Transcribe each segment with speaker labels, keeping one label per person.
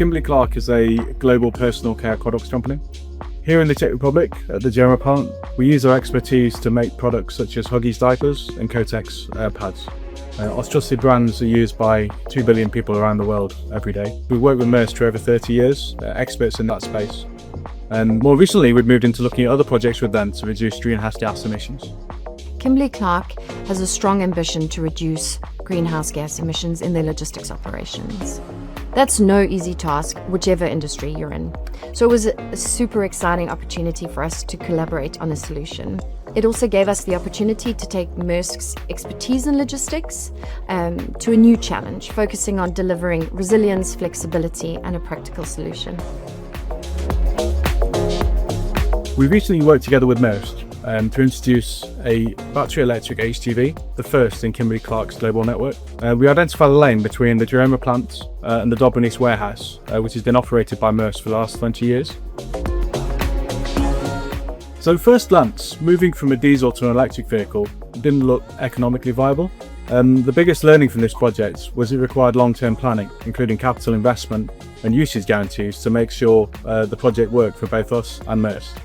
Speaker 1: Kimberly-Clark is a global personal care products company. Here in the Czech Republic, at the German plant, we use our expertise to make products such as Huggies diapers and Kotex pads. Our trusted brands are used by 2 billion people around the world every day. We've worked with Maersk for over 30 years, experts in that space. And more recently, we've moved into looking at other projects with them to reduce greenhouse gas emissions.
Speaker 2: Kimberly-Clark has a strong ambition to reduce greenhouse gas emissions in their logistics operations. That's no easy task, whichever industry you're in. So it was a super exciting opportunity for us to collaborate on a solution. It also gave us the opportunity to take Maersk's expertise in logistics to a new challenge, focusing on delivering resilience, flexibility, and a practical solution.
Speaker 1: We recently worked together with Maersk to introduce a battery electric HGV, the first in Kimberly-Clark's global network. We identified a lane between the Girona plant and the Dobranice warehouse, which has been operated by Maersk for the last 20 years. So first glance, moving from a diesel to an electric vehicle didn't look economically viable. The biggest learning from this project was it required long-term planning, including capital investment and usage guarantees to make sure the project worked for both us and Maersk.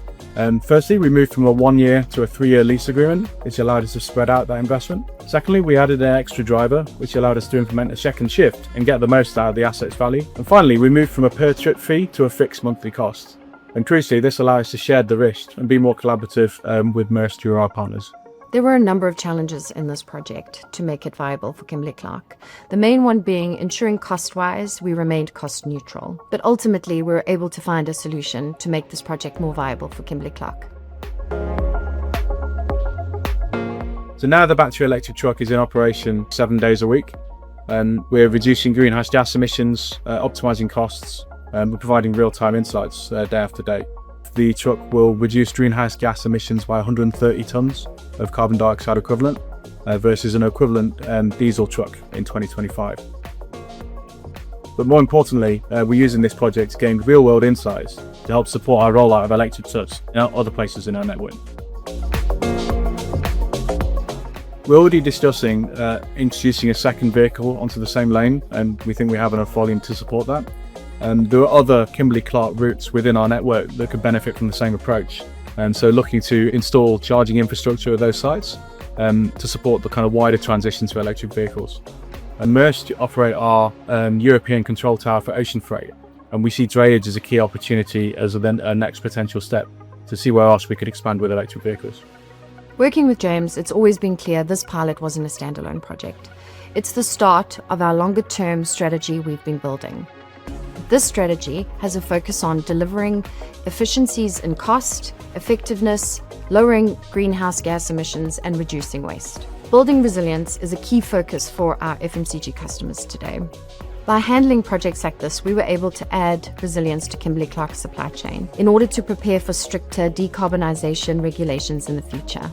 Speaker 1: Firstly, we moved from a 1-year to a 3-year lease agreement, which allowed us to spread out that investment. Secondly, we added an extra driver, which allowed us to implement a second shift and get the most out of the asset's value. And finally, we moved from a per trip fee to a fixed monthly cost. And crucially, this allows us to share the risk and be more collaborative with Maersk through our partners.
Speaker 2: There were a number of challenges in this project to make it viable for Kimberly-Clark. The main one being ensuring cost-wise we remained cost-neutral. But ultimately, we were able to find a solution to make this project more viable for Kimberly-Clark.
Speaker 1: So now the battery electric truck is in operation 7 days a week, and we're reducing greenhouse gas emissions, optimizing costs, and we're providing real-time insights day after day. The truck will reduce greenhouse gas emissions by 130 tonnes of carbon dioxide equivalent versus an equivalent diesel truck in 2025. But more importantly, we're using this project to gain real-world insights to help support our rollout of electric trucks in other places in our network. We're already discussing introducing a second vehicle onto the same lane, and we think we have enough volume to support that. There are other Kimberly-Clark routes within our network that could benefit from the same approach. So looking to install charging infrastructure at those sites to support the kind of wider transition to electric vehicles. And Maersk operate our European control tower for ocean freight. And we see drayage as a key opportunity as a next potential step to see where else we could expand with electric vehicles.
Speaker 2: Working with James, it's always been clear this pilot wasn't a standalone project. It's the start of our longer-term strategy we've been building. This strategy has a focus on delivering efficiencies in cost, effectiveness, lowering greenhouse gas emissions, and reducing waste. Building resilience is a key focus for our FMCG customers today. By handling projects like this, we were able to add resilience to Kimberly-Clark's supply chain in order to prepare for stricter decarbonization regulations in the future.